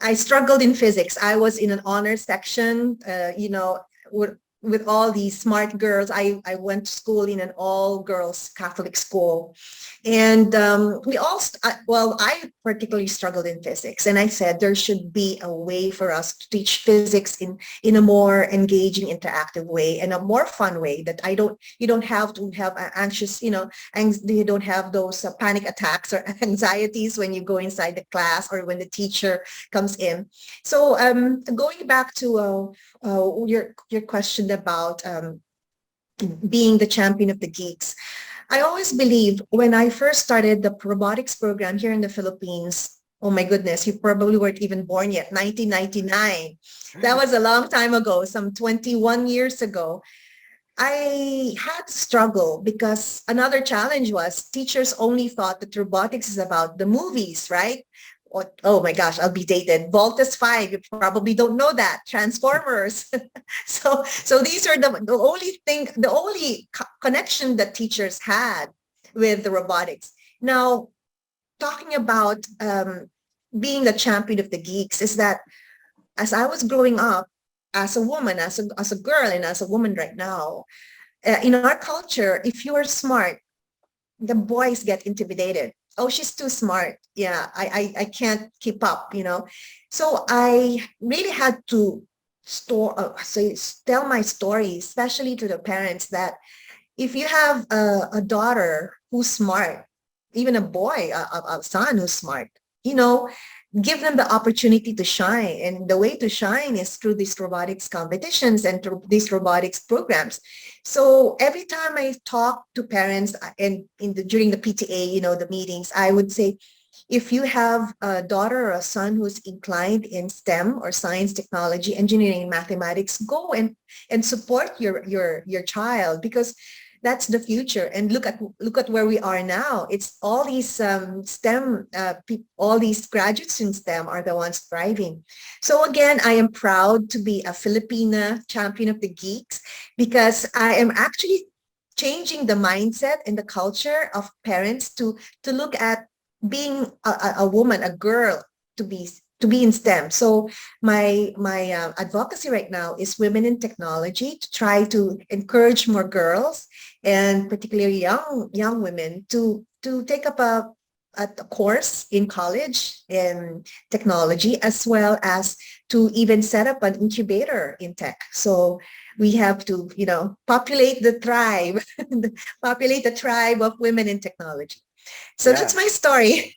I struggled in physics. I was in an honor section, with all these smart girls. I went to school in an all-girls Catholic school. And I particularly struggled in physics. And I said there should be a way for us to teach physics in a more engaging, interactive way and a more fun way that you don't have to have anxious, you don't have those panic attacks or anxieties when you go inside the class or when the teacher comes in. So going back to your question about being the champion of the geeks. I always believed when I first started the robotics program here in the Philippines, oh my goodness, you probably weren't even born yet, 1999. That was a long time ago, some 21 years ago. I had to struggle because another challenge was teachers only thought that robotics is about the movies, right? Oh my gosh, I'll be dated. Voltus 5, you probably don't know that. Transformers. So these are the only connection that teachers had with the robotics. Now, talking about being the champion of the geeks is that as I was growing up as a woman, as a girl, and as a woman right now, in our culture, if you are smart, the boys get intimidated. Oh, she's too smart. Yeah, I can't keep up, So I really had to tell my story, especially to the parents, that if you have a daughter who's smart, even a boy, a son who's smart, you know, give them the opportunity to shine. And the way to shine is through these robotics competitions and through these robotics programs. So every time I talk to parents and during the PTA, the meetings, I would say, if you have a daughter or a son who's inclined in STEM or science, technology, engineering, mathematics, go and support your child, because that's the future. And look at where we are now. It's all these STEM, all these graduates in STEM are the ones thriving. So again, I am proud to be a Filipina champion of the geeks, because I am actually changing the mindset and the culture of parents to look at being a woman, a girl, to be in STEM. So my advocacy right now is women in technology, to try to encourage more girls and particularly young women to take up a course in college in technology, as well as to even set up an incubator in tech. So we have to, populate the tribe, populate the tribe of women in technology. So that's Yeah. my story.